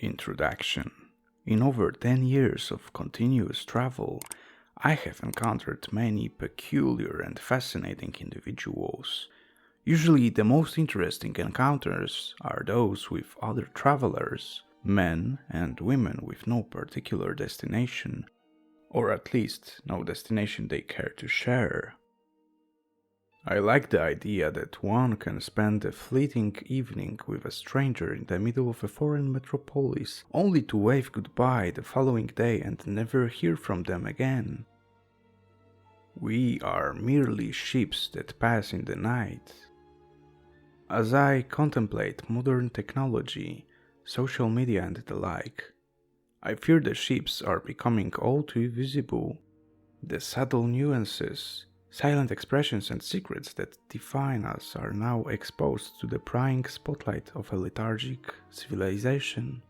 Introduction. In over 10 years of continuous travel, I have encountered many peculiar and fascinating individuals. Usually the most interesting encounters are those with other travelers, men and women with no particular destination, or at least no destination they care to share. I like the idea that one can spend a fleeting evening with a stranger in the middle of a foreign metropolis, only to wave goodbye the following day and never hear from them again. We are merely ships that pass in the night. As I contemplate modern technology, social media and the like, I fear the ships are becoming all too visible. The subtle nuances, silent expressions and secrets that define us are now exposed to the prying spotlight of a lethargic civilization.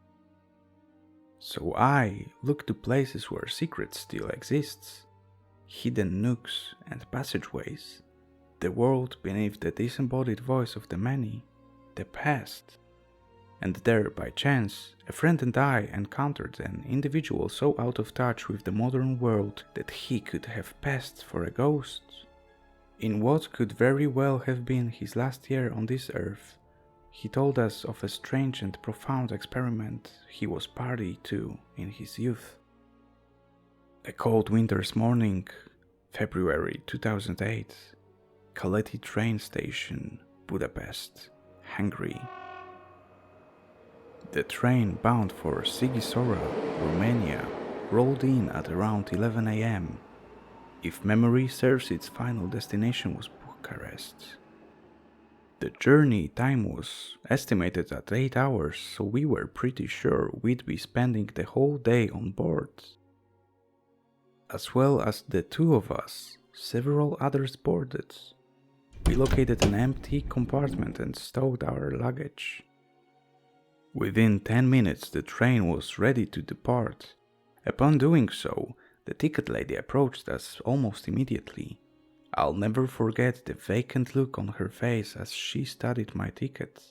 So I look to places where secrets still exist, hidden nooks and passageways, the world beneath the disembodied voice of the many, the past. And there, by chance, a friend and I encountered an individual so out of touch with the modern world that he could have passed for a ghost. In what could very well have been his last year on this earth, he told us of a strange and profound experiment he was party to in his youth. A cold winter's morning, February 2008, Kaleti train station, Budapest, Hungary. The train bound for Sighisoara, Romania, rolled in at around 11 a.m. If memory serves, its final destination was Bucharest. The journey time was estimated at 8 hours, so we were pretty sure we'd be spending the whole day on board. As well as the two of us, several others boarded. We located an empty compartment and stowed our luggage. Within 10 minutes the train was ready to depart. Upon doing so, the ticket lady approached us almost immediately. I'll never forget the vacant look on her face as she studied my ticket.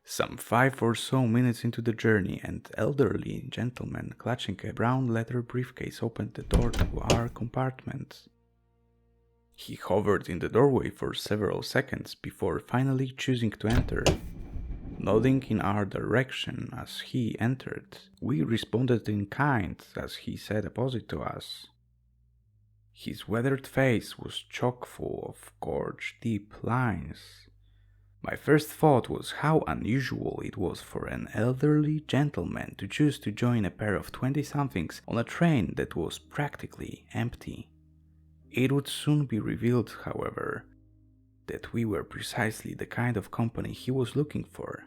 Some 5 or so minutes into the journey, an elderly gentleman clutching a brown leather briefcase opened the door to our compartment. He hovered in the doorway for several seconds before finally choosing to enter. Nodding in our direction as he entered, we responded in kind as he sat opposite to us. His weathered face was chock full of gorge deep lines. My first thought was how unusual it was for an elderly gentleman to choose to join a pair of 20-somethings on a train that was practically empty. It would soon be revealed, however, that we were precisely the kind of company he was looking for.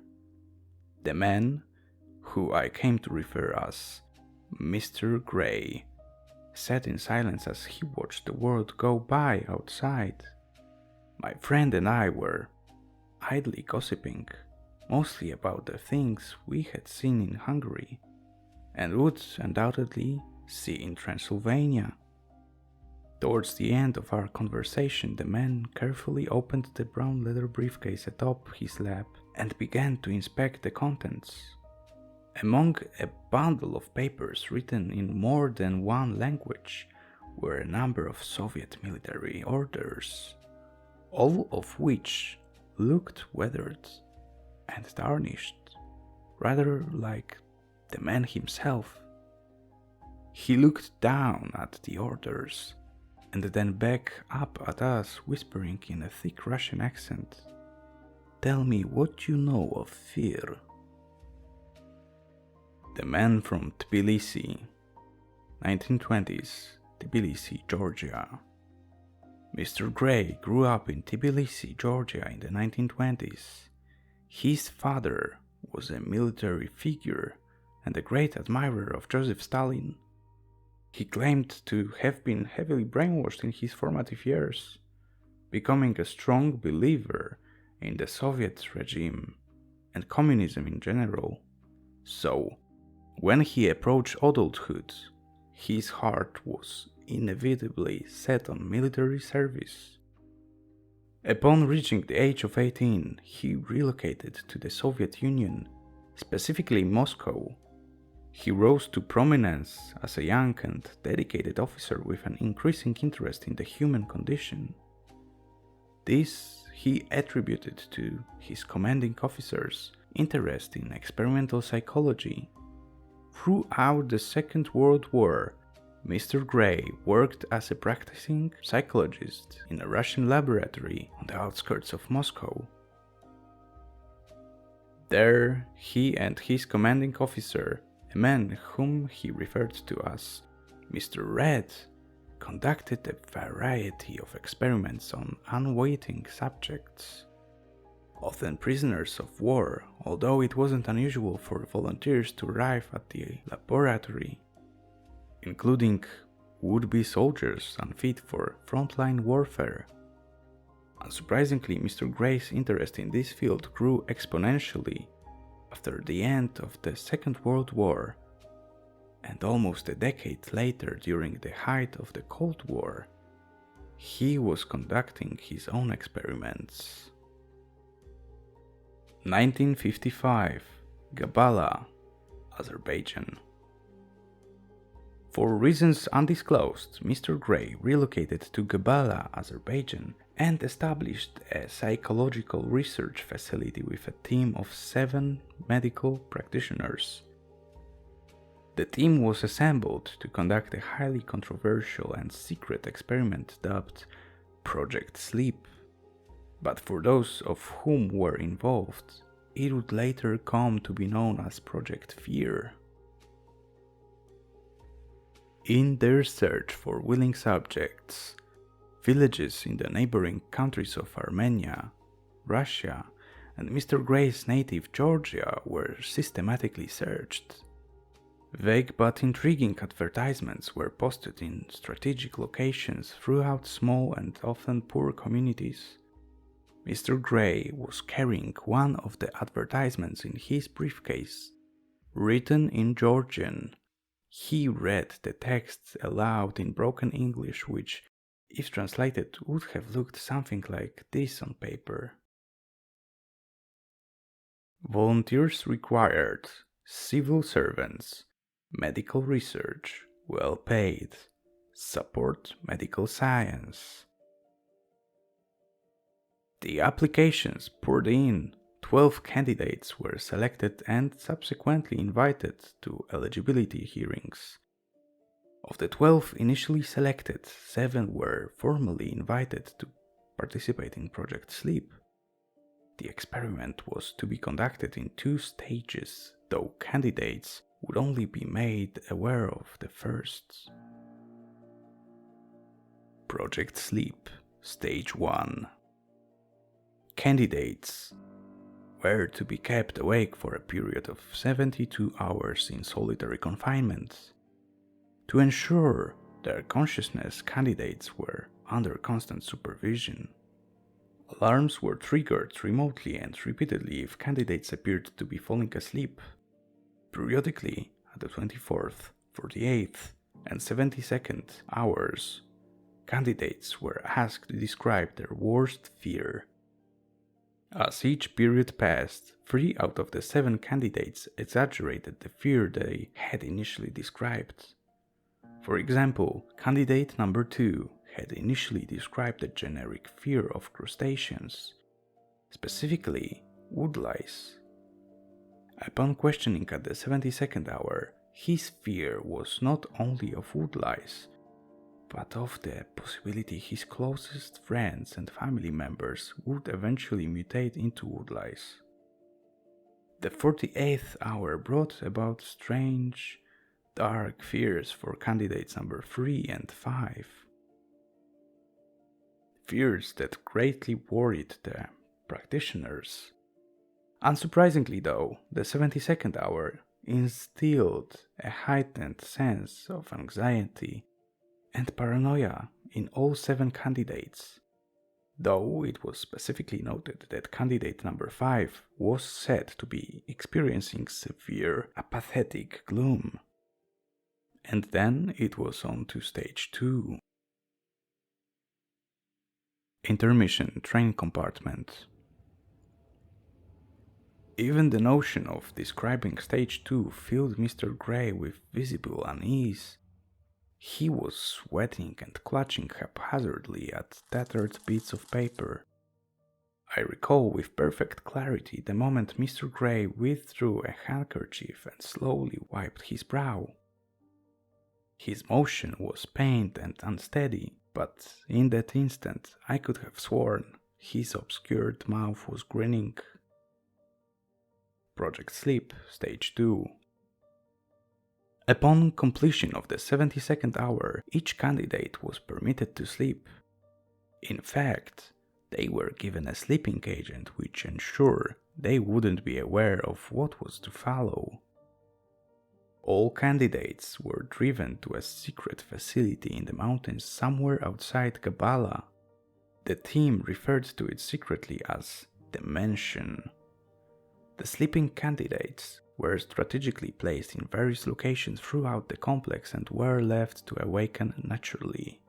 The man, who I came to refer as Mr. Gray, sat in silence as he watched the world go by outside. My friend and I were idly gossiping, mostly about the things we had seen in Hungary, and would undoubtedly see in Transylvania. Towards the end of our conversation, the man carefully opened the brown leather briefcase atop his lap and began to inspect the contents. Among a bundle of papers written in more than one language were a number of Soviet military orders, all of which looked weathered and tarnished, rather like the man himself. He looked down at the orders and then back up at us, whispering in a thick Russian accent, "Tell me what you know of fear." The man from Tbilisi, 1920s, Tbilisi, Georgia. Mr. Gray grew up in Tbilisi, Georgia in the 1920s. His father was a military figure and a great admirer of Joseph Stalin. He claimed to have been heavily brainwashed in his formative years, becoming a strong believer in the Soviet regime and communism in general. So, when he approached adulthood, his heart was inevitably set on military service. Upon reaching the age of 18, he relocated to the Soviet Union, specifically Moscow. He rose to prominence as a young and dedicated officer with an increasing interest in the human condition. This he attributed to his commanding officer's interest in experimental psychology. Throughout the Second World War, Mr. Gray worked as a practicing psychologist in a Russian laboratory on the outskirts of Moscow. There, he and his commanding officer, a man whom he referred to as Mr. Red, conducted a variety of experiments on unwitting subjects, often prisoners of war, although it wasn't unusual for volunteers to arrive at the laboratory, including would-be soldiers unfit for frontline warfare. Unsurprisingly, Mr. Gray's interest in this field grew exponentially after the end of the Second World War, and almost a decade later, during the height of the Cold War, he was conducting his own experiments. 1955, Gabala, Azerbaijan. For reasons undisclosed, Mr. Gray relocated to Gabala, Azerbaijan, and established a psychological research facility with a team of 7 medical practitioners. The team was assembled to conduct a highly controversial and secret experiment dubbed Project Sleep. But for those of whom were involved, it would later come to be known as Project Fear. In their search for willing subjects, villages in the neighboring countries of Armenia, Russia, and Mr. Gray's native Georgia were systematically searched. Vague but intriguing advertisements were posted in strategic locations throughout small and often poor communities. Mr. Gray was carrying one of the advertisements in his briefcase. Written in Georgian, he read the text aloud in broken English, which, if translated, would have looked something like this on paper. Volunteers required, civil servants, medical research, well paid, support medical science. The applications poured in. 12 candidates were selected and subsequently invited to eligibility hearings. Of the 12 initially selected, 7 were formally invited to participate in Project Sleep. The experiment was to be conducted in 2 stages, though candidates would only be made aware of the first. Project Sleep, Stage 1. Candidates were to be kept awake for a period of 72 hours in solitary confinement. To ensure their consciousness, candidates were under constant supervision. Alarms were triggered remotely and repeatedly if candidates appeared to be falling asleep. Periodically, at the 24th, 48th, and 72nd hours, candidates were asked to describe their worst fear. As each period passed, 3 out of the 7 candidates exaggerated the fear they had initially described. For example, candidate number 2 had initially described the generic fear of crustaceans, specifically woodlice. Upon questioning at the 72nd hour, his fear was not only of woodlice, but of the possibility his closest friends and family members would eventually mutate into woodlice. The 48th hour brought about strange, dark fears for candidates number 3 and 5. Fears that greatly worried the practitioners. Unsurprisingly though, the 72nd hour instilled a heightened sense of anxiety and paranoia in all 7 candidates, though it was specifically noted that candidate number 5 was said to be experiencing severe apathetic gloom. And then it was on to stage 2. Intermission train compartment. Even the notion of describing stage 2 filled Mr. Gray with visible unease. He was sweating and clutching haphazardly at tattered bits of paper. I recall with perfect clarity the moment Mr. Gray withdrew a handkerchief and slowly wiped his brow. His motion was pained and unsteady, but in that instant I could have sworn his obscured mouth was grinning. Project Sleep, Stage 2. Upon completion of the 72nd hour, each candidate was permitted to sleep. In fact, they were given a sleeping agent which ensured they wouldn't be aware of what was to follow. All candidates were driven to a secret facility in the mountains somewhere outside Gabala. The team referred to it secretly as the Mansion. The sleeping candidates were strategically placed in various locations throughout the complex and were left to awaken naturally.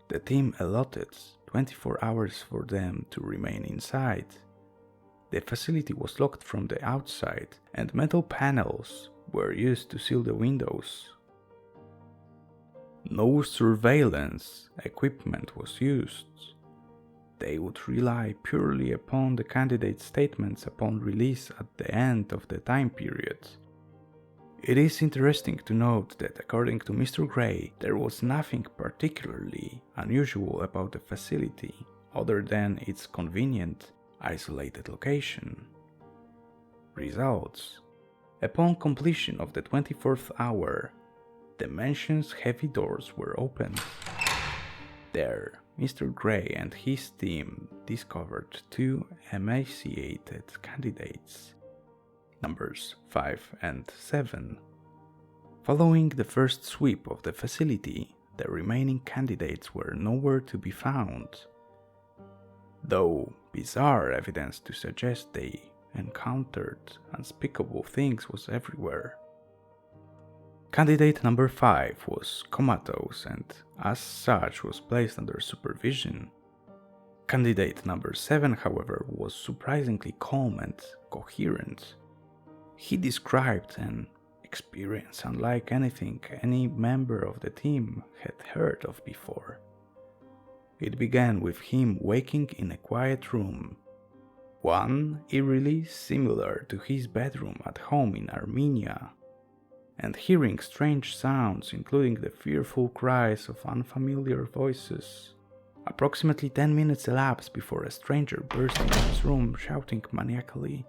The team allotted 24 hours for them to remain inside. The facility was locked from the outside and metal panels were used to seal the windows. No surveillance equipment was used. They would rely purely upon the candidate's statements upon release at the end of the time period. It is interesting to note that according to Mr. Gray, there was nothing particularly unusual about the facility other than its convenient, isolated location. Results: upon completion of the 24th hour, the mansion's heavy doors were opened. There, Mr. Gray and his team discovered two emaciated candidates, numbers 5 and 7. Following the first sweep of the facility, the remaining candidates were nowhere to be found, though bizarre evidence to suggest they encountered unspeakable things was everywhere. Candidate number 5 was comatose and as such was placed under supervision. Candidate number 7, however, was surprisingly calm and coherent. He described an experience unlike anything any member of the team had heard of before. It began with him waking in a quiet room, one eerily similar to his bedroom at home in Armenia, and hearing strange sounds including the fearful cries of unfamiliar voices. Approximately 10 minutes elapsed before a stranger burst into his room shouting maniacally,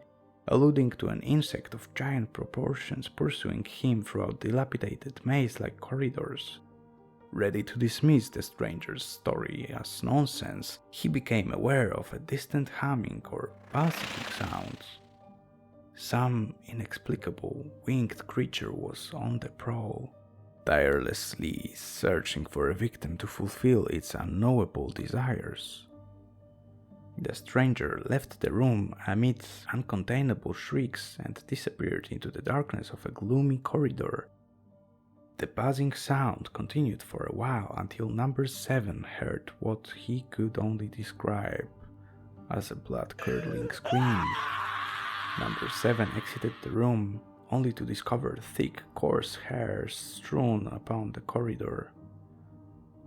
alluding to an insect of giant proportions pursuing him throughout dilapidated maze-like corridors. Ready to dismiss the stranger's story as nonsense, he became aware of a distant humming or buzzing sound. Some inexplicable winged creature was on the prowl, tirelessly searching for a victim to fulfill its unknowable desires. The stranger left the room amid uncontainable shrieks and disappeared into the darkness of a gloomy corridor. The buzzing sound continued for a while until number 7 heard what he could only describe as a blood-curdling scream. Number 7 exited the room only to discover thick, coarse hairs strewn upon the corridor,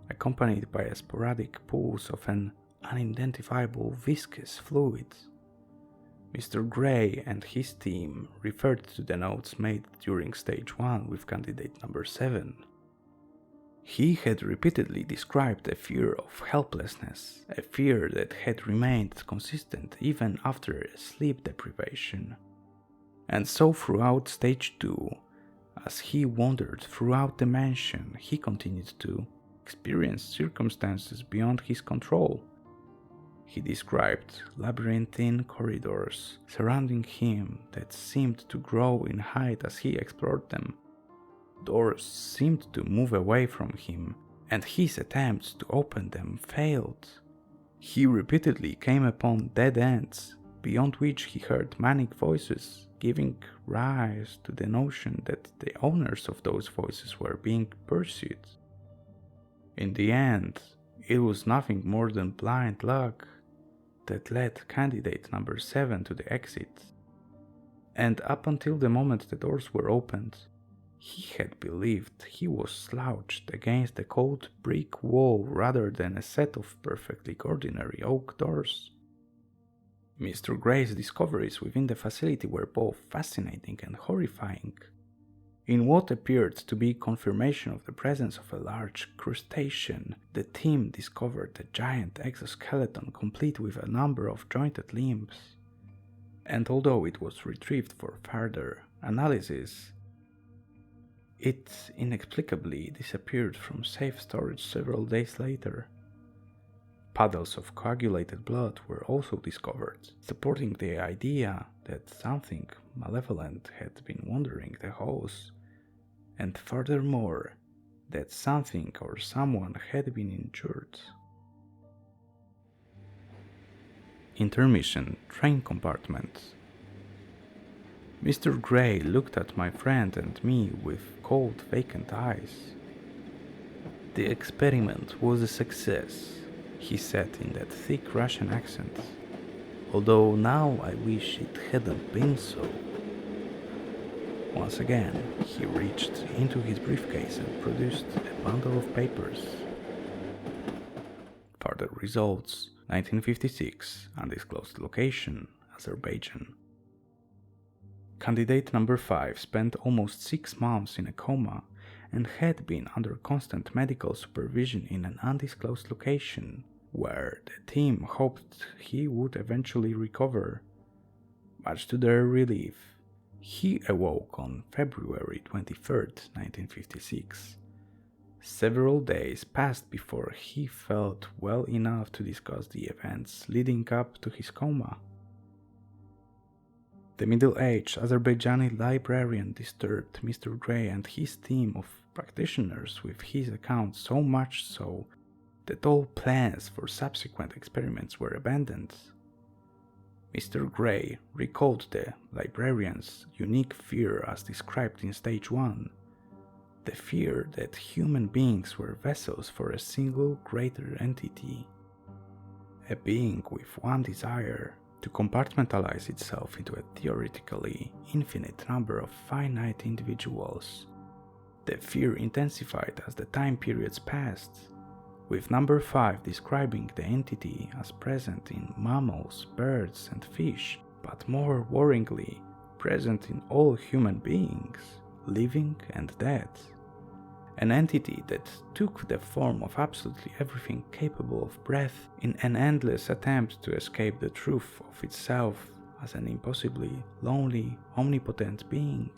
accompanied by sporadic pools of an unidentifiable viscous fluid. Mr. Gray and his team referred to the notes made during stage 1 with candidate number 7. He had repeatedly described a fear of helplessness, a fear that had remained consistent even after sleep deprivation. And so throughout stage 2, as he wandered throughout the mansion, he continued to experience circumstances beyond his control. He described labyrinthine corridors surrounding him that seemed to grow in height as he explored them. Doors seemed to move away from him, and his attempts to open them failed. He repeatedly came upon dead ends, beyond which he heard manic voices, giving rise to the notion that the owners of those voices were being pursued. In the end, it was nothing more than blind luck. that led candidate number 7 to the exit. And up until the moment the doors were opened, he had believed he was slouched against a cold brick wall rather than a set of perfectly ordinary oak doors. Mr. Gray's discoveries within the facility were both fascinating and horrifying. In what appeared to be confirmation of the presence of a large crustacean, the team discovered a giant exoskeleton complete with a number of jointed limbs. And although it was retrieved for further analysis, it inexplicably disappeared from safe storage several days later. Puddles of coagulated blood were also discovered, supporting the idea that something malevolent had been wandering the halls, and furthermore, that something or someone had been injured. Intermission, train compartment. Mr. Gray looked at my friend and me with cold, vacant eyes. "The experiment was a success," he said in that thick Russian accent, "although now I wish it hadn't been so." Once again, he reached into his briefcase and produced a bundle of papers. Further results: 1956, undisclosed location, Azerbaijan. Candidate number 5 spent almost 6 months in a coma and had been under constant medical supervision in an undisclosed location, where the team hoped he would eventually recover. Much to their relief, he awoke on February 23, 1956. Several days passed before he felt well enough to discuss the events leading up to his coma. The middle-aged Azerbaijani librarian disturbed Mr. Gray and his team of practitioners with his account so much so that all plans for subsequent experiments were abandoned. Mr. Gray recalled the librarian's unique fear as described in stage 1, the fear that human beings were vessels for a single greater entity, a being with one desire: to compartmentalize itself into a theoretically infinite number of finite individuals. The fear intensified as the time periods passed, with number 5 describing the entity as present in mammals, birds, and fish, but more worryingly, present in all human beings, living and dead. An entity that took the form of absolutely everything capable of breath in an endless attempt to escape the truth of itself as an impossibly lonely, omnipotent being.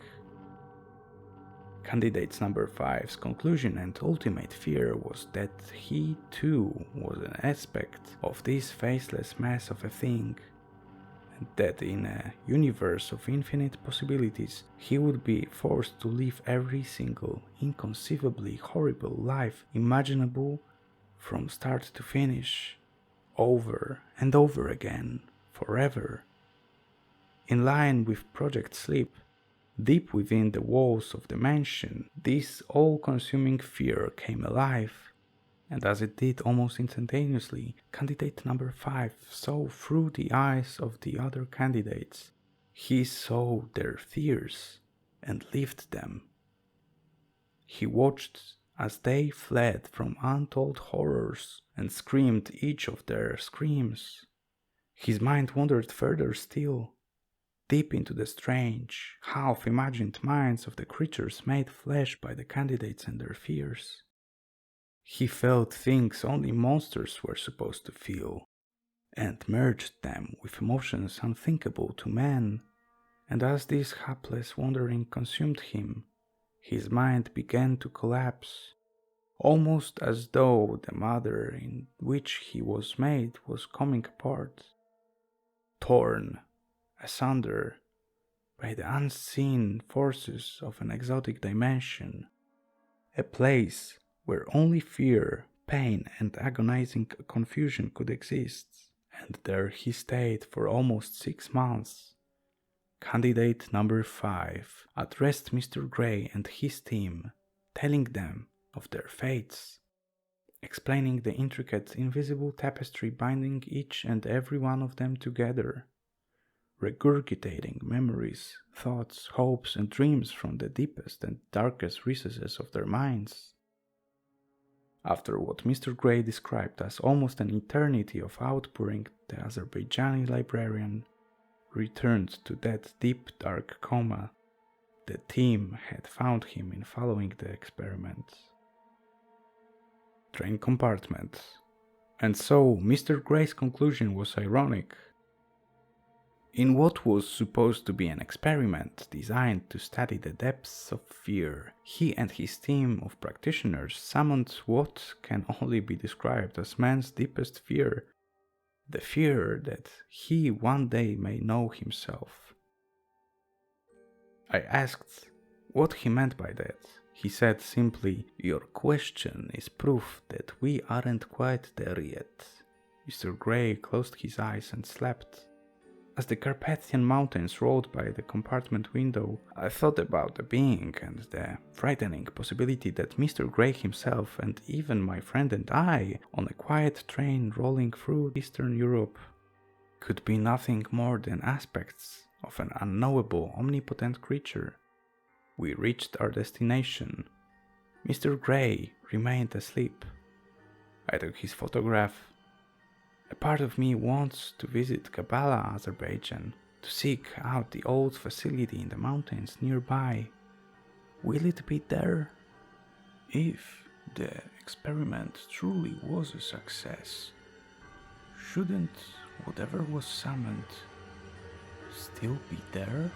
Candidate's number 5's conclusion and ultimate fear was that he too was an aspect of this faceless mass of a thing, and that in a universe of infinite possibilities he would be forced to live every single inconceivably horrible life imaginable from start to finish, over and over again, forever. In line with Project Sleep, deep within the walls of the mansion, this all-consuming fear came alive, and as it did almost instantaneously, candidate number 5 saw through the eyes of the other candidates. He saw their fears and lived them. He watched as they fled from untold horrors and screamed each of their screams. His mind wandered further still, deep into the strange, half-imagined minds of the creatures made flesh by the candidates and their fears. He felt things only monsters were supposed to feel, and merged them with emotions unthinkable to man, and as this hapless wandering consumed him, his mind began to collapse, almost as though the matter in which he was made was coming apart, torn asunder by the unseen forces of an exotic dimension, a place where only fear, pain, and agonizing confusion could exist. And there he stayed for almost 6 months. Candidate number 5 addressed Mr. Gray and his team, telling them of their fates. explaining the intricate invisible tapestry binding each and every one of them together, regurgitating memories, thoughts, hopes, and dreams from the deepest and darkest recesses of their minds. After what Mr. Gray described as almost an eternity of outpouring, the Azerbaijani librarian returned to that deep dark coma the team had found him in following the experiments. Train compartment. And so Mr. Gray's conclusion was ironic. In what was supposed to be an experiment designed to study the depths of fear, he and his team of practitioners summoned what can only be described as man's deepest fear, the fear that he one day may know himself. I asked what he meant by that. He said simply, "Your question is proof that we aren't quite there yet." Mr. Gray closed his eyes and slept. As the Carpathian Mountains rolled by the compartment window, I thought about the being and the frightening possibility that Mr. Gray himself and even my friend and I, on a quiet train rolling through Eastern Europe, could be nothing more than aspects of an unknowable, omnipotent creature. We reached our destination. Mr. Gray remained asleep. I took his photograph. A part of me wants to visit Gabala, Azerbaijan, to seek out the old facility in the mountains nearby. Will it be there? If the experiment truly was a success, shouldn't whatever was summoned still be there?